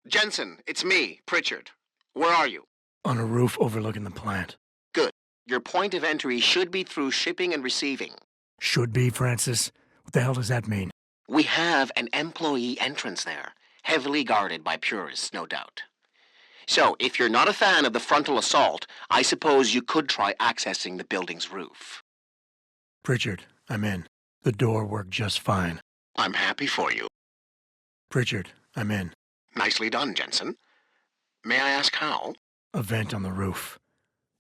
Jensen, it's me, Pritchard. Where are you? On a roof overlooking the plant. Good. Your point of entry should be through shipping and receiving. Should be, Francis? What the hell does that mean? We have an employee entrance there, heavily guarded by purists, no doubt. So, if you're not a fan of the frontal assault, I suppose you could try accessing the building's roof. Pritchard, I'm in. The door worked just fine. I'm happy for you. Pritchard, I'm in. Nicely done, Jensen. May I ask how? A vent on the roof.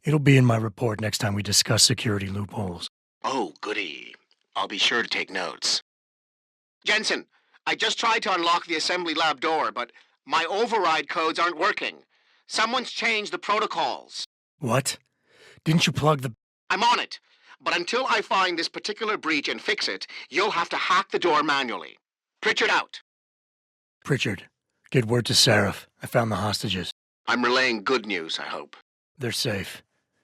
It'll be in my report next time we discuss security loopholes. Oh, goody. I'll be sure to take notes. Jensen, I just tried to unlock the assembly lab door, but my override codes aren't working. Someone's changed the protocols. What? Didn't you plug the... I'm on it. But until I find this particular breach and fix it, you'll have to hack the door manually. Pritchard out. Pritchard, get word to Sarif. I found the hostages. I'm relaying good news, I hope. They're safe,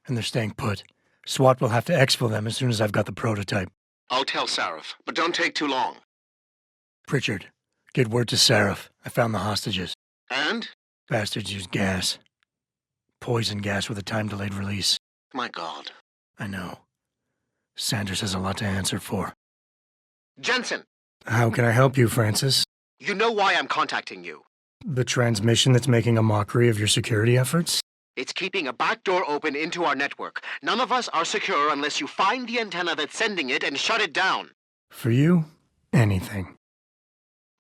and they're staying put. SWAT will have to exfil them as soon as I've got the prototype. I'll tell Sarif, but don't take too long. Pritchard, get word to Sarif. I found the hostages. And? Bastards used gas. Poison gas with a time-delayed release. My God. I know. Sanders has a lot to answer for. Jensen! How can I help you, Francis? You know why I'm contacting you. The transmission that's making a mockery of your security efforts? It's keeping a back door open into our network. None of us are secure unless you find the antenna that's sending it and shut it down. For you, anything.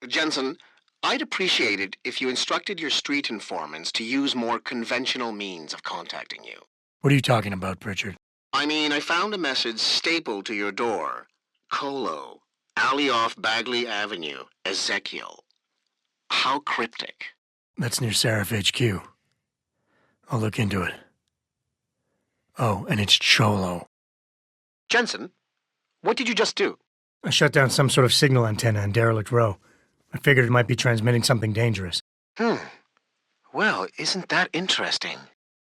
Jensen, I'd appreciate it if you instructed your street informants to use more conventional means of contacting you. What are you talking about, Pritchard? I mean, I found a message stapled to your door. Colo, alley off Bagley Avenue, Ezekiel. How cryptic. That's near Sarif HQ. I'll look into it. Oh, and it's Cholo. Jensen, what did you just do? I shut down some sort of signal antenna in Derelict Row. I figured it might be transmitting something dangerous. Well, isn't that interesting?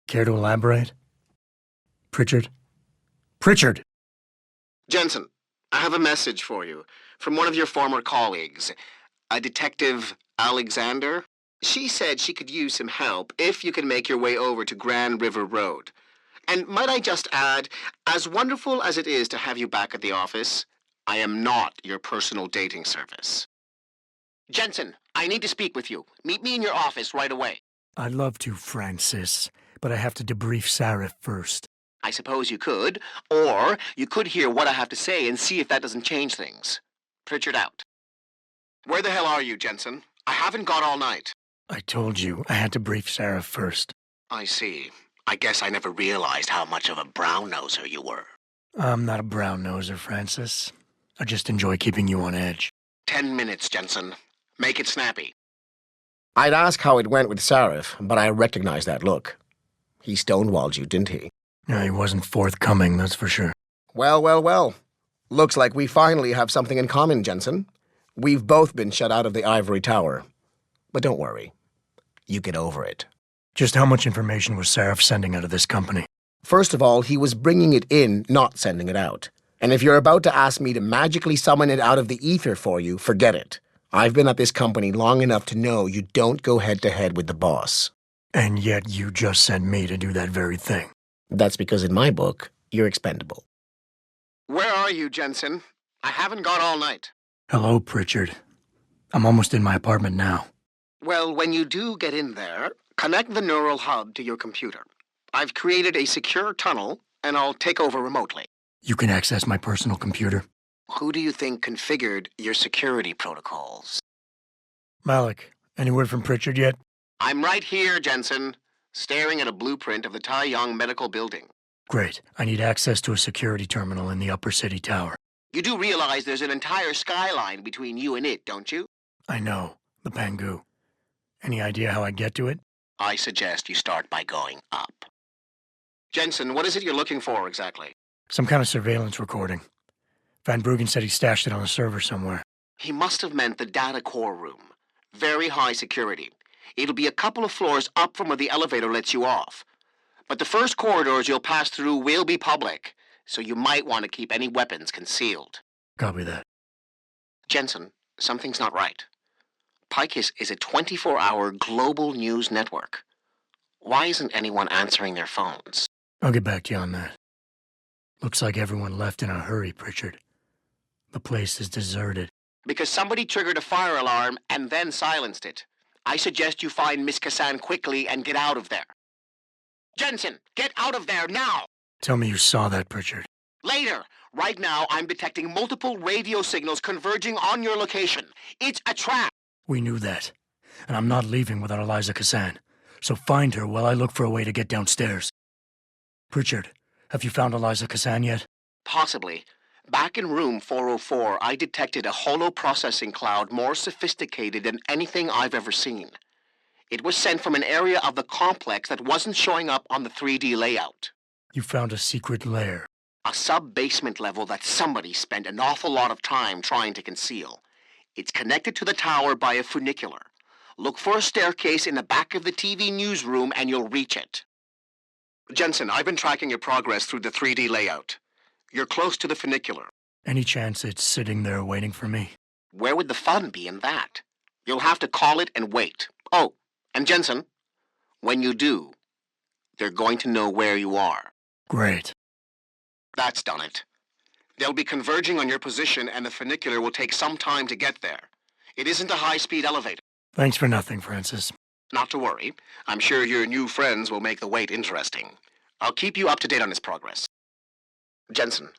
Care to elaborate? Pritchard? Pritchard! Jensen, I have a message for you from one of your former colleagues, a Detective Alexander. She said she could use some help if you can make your way over to Grand River Road. And might I just add, as wonderful as it is to have you back at the office, I am not your personal dating service. Jensen, I need to speak with you. Meet me in your office right away. I'd love to, Francis, but I have to debrief Sarif first. I suppose you could, or you could hear what I have to say and see if that doesn't change things. Pritchard out. Where the hell are you, Jensen? I haven't got all night. I told you I had to brief Sarif first. I see. I guess I never realized how much of a brown-noser you were. I'm not a brown-noser, Francis. I just enjoy keeping you on edge. 10 minutes, Jensen. Make it snappy. I'd ask how it went with Sarif, but I recognized that look. He stonewalled you, didn't he? No, he wasn't forthcoming, that's for sure. Well, well, well. Looks like we finally have something in common, Jensen. We've both been shut out of the Ivory Tower. But don't worry. You get over it. Just how much information was Sarif sending out of this company? First of all, he was bringing it in, not sending it out. And if you're about to ask me to magically summon it out of the ether for you, forget it. I've been at this company long enough to know you don't go head-to-head with the boss. And yet you just sent me to do that very thing. That's because in my book, you're expendable. Where are you, Jensen? I haven't got all night. Hello, Pritchard. I'm almost in my apartment now. Well, when you do get in there, connect the neural hub to your computer. I've created a secure tunnel, and I'll take over remotely. You can access my personal computer. Who do you think configured your security protocols? Malik, any word from Pritchard yet? I'm right here, Jensen, staring at a blueprint of the Taiyong Medical building. Great. I need access to a security terminal in the Upper City Tower. You do realize there's an entire skyline between you and it, don't you? I know. The Pangu. Any idea how I get to it? I suggest you start by going up. Jensen, what is it you're looking for exactly? Some kind of surveillance recording. Van Bruggen said he stashed it on a server somewhere. He must have meant the data core room. Very high security. It'll be a couple of floors up from where the elevator lets you off. But the first corridors you'll pass through will be public, so you might want to keep any weapons concealed. Copy that. Jensen, something's not right. Picus is a 24-hour global news network. Why isn't anyone answering their phones? I'll get back to you on that. Looks like everyone left in a hurry, Pritchard. The place is deserted. Because somebody triggered a fire alarm and then silenced it. I suggest you find Miss Kassan quickly and get out of there. Jensen, get out of there now! Tell me you saw that, Pritchard. Later. Right now, I'm detecting multiple radio signals converging on your location. It's a trap. We knew that. And I'm not leaving without Eliza Kassan. So find her while I look for a way to get downstairs. Pritchard, have you found Eliza Kassan yet? Possibly. Back in room 404, I detected a holo-processing cloud more sophisticated than anything I've ever seen. It was sent from an area of the complex that wasn't showing up on the 3D layout. You found a secret lair. A sub-basement level that somebody spent an awful lot of time trying to conceal. It's connected to the tower by a funicular. Look for a staircase in the back of the TV newsroom and you'll reach it. Jensen, I've been tracking your progress through the 3D layout. You're close to the funicular. Any chance it's sitting there waiting for me? Where would the fun be in that? You'll have to call it and wait. Oh, and Jensen, when you do, they're going to know where you are. Great. That's done it. They'll be converging on your position and the funicular will take some time to get there. It isn't a high-speed elevator. Thanks for nothing, Francis. Not to worry. I'm sure your new friends will make the wait interesting. I'll keep you up to date on his progress. Jensen,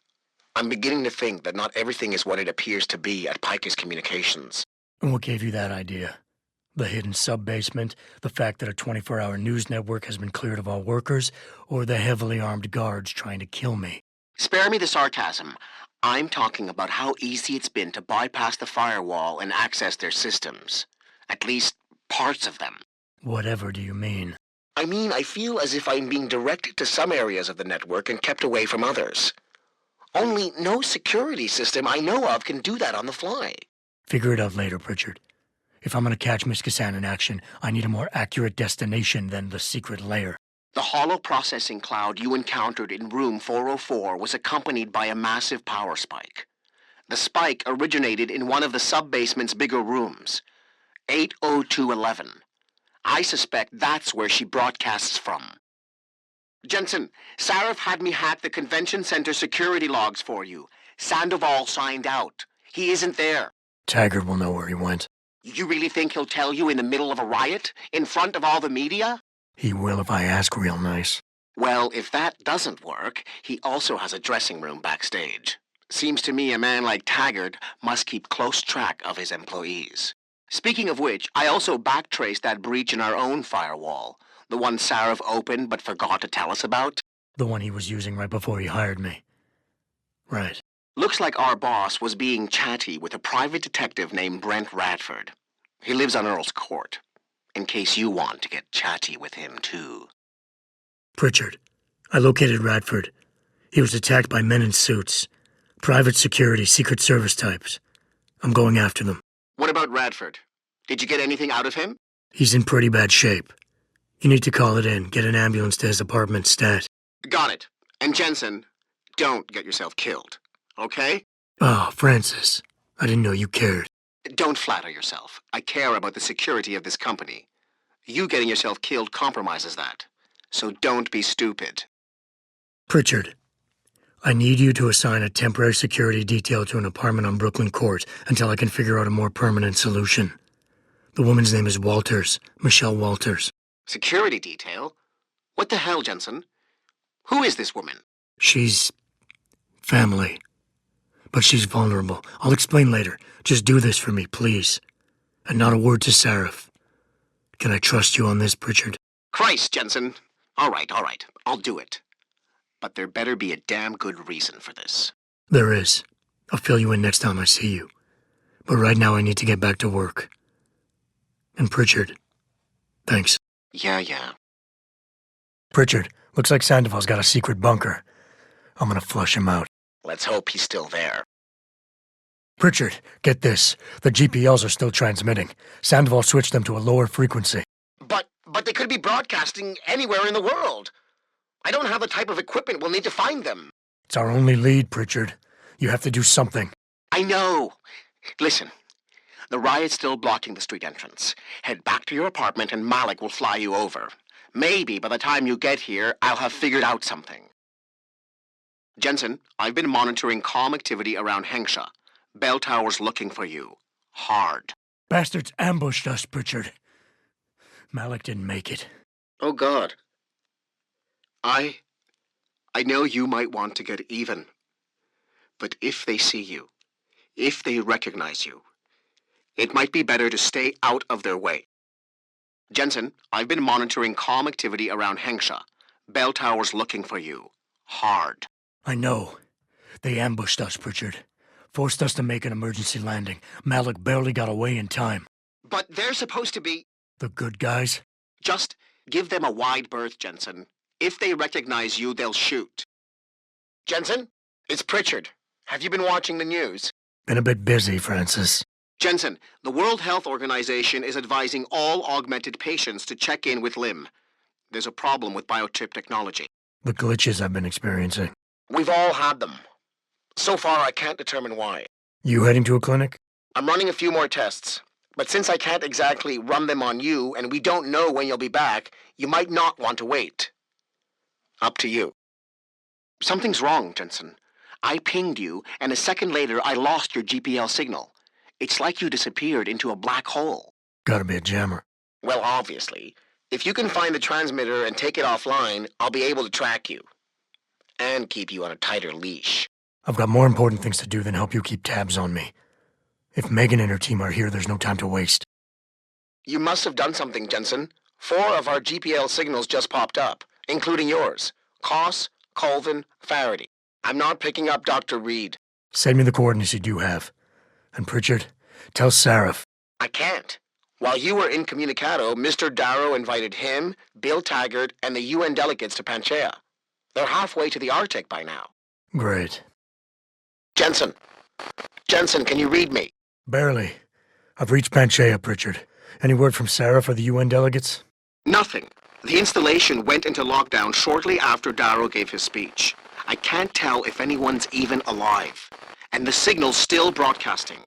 I'm beginning to think that not everything is what it appears to be at Picus Communications. And what gave you that idea? The hidden sub-basement, the fact that a 24-hour news network has been cleared of all workers, or the heavily armed guards trying to kill me? Spare me the sarcasm. I'm talking about how easy it's been to bypass the firewall and access their systems. At least, parts of them. Whatever do you mean? I mean, I feel as if I'm being directed to some areas of the network and kept away from others. Only no security system I know of can do that on the fly. Figure it out later, Pritchard. If I'm going to catch Miss Kassan in action, I need a more accurate destination than the secret lair. The holo-processing cloud you encountered in room 404 was accompanied by a massive power spike. The spike originated in one of the sub-basement's bigger rooms, 80211. I suspect that's where she broadcasts from. Jensen, Sarif had me hack the convention center security logs for you. Sandoval signed out. He isn't there. Taggart will know where he went. You really think he'll tell you in the middle of a riot? In front of all the media? He will if I ask real nice. Well, if that doesn't work, he also has a dressing room backstage. Seems to me a man like Taggart must keep close track of his employees. Speaking of which, I also backtraced that breach in our own firewall. The one Sarif opened but forgot to tell us about. The one he was using right before he hired me. Right. Looks like our boss was being chatty with a private detective named Brent Radford. He lives on Earl's Court. In case you want to get chatty with him, too. Pritchard, I located Radford. He was attacked by men in suits. Private security, Secret Service types. I'm going after them. What about Radford? Did you get anything out of him? He's in pretty bad shape. You need to call it in, get an ambulance to his apartment stat. Got it. And Jensen, don't get yourself killed, okay? Oh, Francis, I didn't know you cared. Don't flatter yourself. I care about the security of this company. You getting yourself killed compromises that. So don't be stupid. Pritchard, I need you to assign a temporary security detail to an apartment on Brooklyn Court until I can figure out a more permanent solution. The woman's name is Walters, Michelle Walters. Security detail? What the hell, Jensen? Who is this woman? She's family. But she's vulnerable. I'll explain later. Just do this for me, please. And not a word to Sarif. Can I trust you on this, Pritchard? Christ, Jensen. All right. I'll do it. But there better be a damn good reason for this. There is. I'll fill you in next time I see you. But right now I need to get back to work. And Pritchard, thanks. Yeah. Pritchard, looks like Sandoval's got a secret bunker. I'm gonna flush him out. Let's hope he's still there. Pritchard, get this. The GPLs are still transmitting. Sandoval switched them to a lower frequency. But they could be broadcasting anywhere in the world. I don't have the type of equipment we'll need to find them. It's our only lead, Pritchard. You have to do something. I know. Listen, The riot's still blocking the street entrance. Head back to your apartment and Malik will fly you over. Maybe by the time you get here, I'll have figured out something. Jensen, I've been monitoring comm activity around Hensha. Bell Tower's looking for you. Hard. Bastards ambushed us, Pritchard. Malik didn't make it. Oh, God. I know you might want to get even. But if they see you, if they recognize you, it might be better to stay out of their way. Jensen, I've been monitoring comm activity around Hensha. Bell Tower's looking for you. Hard. I know. They ambushed us, Pritchard. Forced us to make an emergency landing. Malik barely got away in time. But they're supposed to be... The good guys? Just give them a wide berth, Jensen. If they recognize you, they'll shoot. Jensen, it's Pritchard. Have you been watching the news? Been a bit busy, Francis. Jensen, the World Health Organization is advising all augmented patients to check in with Lim. There's a problem with biochip technology. The glitches I've been experiencing. We've all had them. So far, I can't determine why. You heading to a clinic? I'm running a few more tests. But since I can't exactly run them on you, and we don't know when you'll be back, you might not want to wait. Up to you. Something's wrong, Jensen. I pinged you, and a second later I lost your GPL signal. It's like you disappeared into a black hole. Gotta be a jammer. Well, obviously. If you can find the transmitter and take it offline, I'll be able to track you. And keep you on a tighter leash. I've got more important things to do than help you keep tabs on me. If Megan and her team are here, there's no time to waste. You must have done something, Jensen. 4 of our GPL signals just popped up, including yours. Koss, Colvin, Faraday. I'm not picking up Dr. Reed. Send me the coordinates you do have. And Pritchard, tell Sarif. I can't. While you were incommunicado, Mr. Darrow invited him, Bill Taggart, and the UN delegates to Panchaea. They're halfway to the Arctic by now. Great. Jensen, can you read me? Barely. I've reached Panchaea, Pritchard. Any word from Sarif or the UN delegates? Nothing. The installation went into lockdown shortly after Darrow gave his speech. I can't tell if anyone's even alive. And the signal's still broadcasting.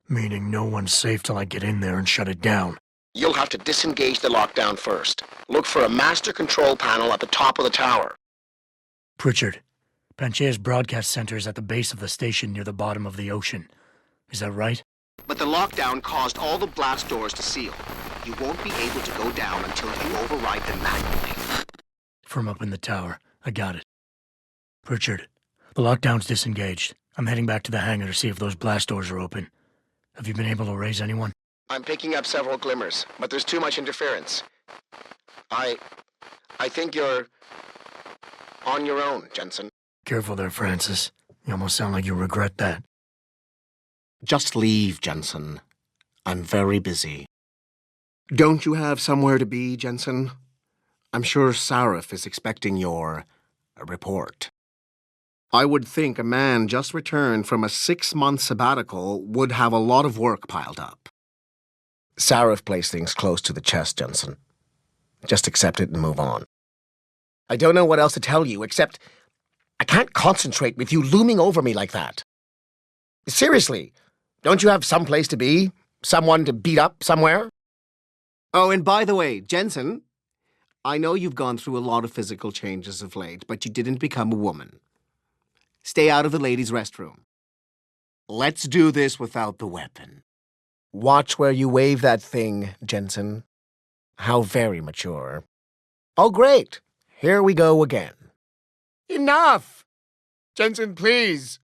Meaning no one's safe till I get in there and shut it down. You'll have to disengage the lockdown first. Look for a master control panel at the top of the tower. Pritchard, Panchaea's broadcast center is at the base of the station near the bottom of the ocean. Is that right? But the lockdown caused all the blast doors to seal. You won't be able to go down until you override them manually. From up in the tower. I got it. Pritchard, the lockdown's disengaged. I'm heading back to the hangar to see if those blast doors are open. Have you been able to raise anyone? I'm picking up several glimmers, but there's too much interference. I think you're on your own, Jensen. Careful there, Francis. You almost sound like you regret that. Just leave, Jensen. I'm very busy. Don't you have somewhere to be, Jensen? I'm sure Sarif is expecting your report. I would think a man just returned from a 6-month sabbatical would have a lot of work piled up. Sarif plays things close to the chest, Jensen. Just accept it and move on. I don't know what else to tell you, except I can't concentrate with you looming over me like that. Seriously, don't you have some place to be? Someone to beat up somewhere? Oh, and by the way, Jensen, I know you've gone through a lot of physical changes of late, but you didn't become a woman. Stay out of the ladies' restroom. Let's do this without the weapon. Watch where you wave that thing, Jensen. How very mature. Oh, great. Here we go again. Enough! Jensen, please.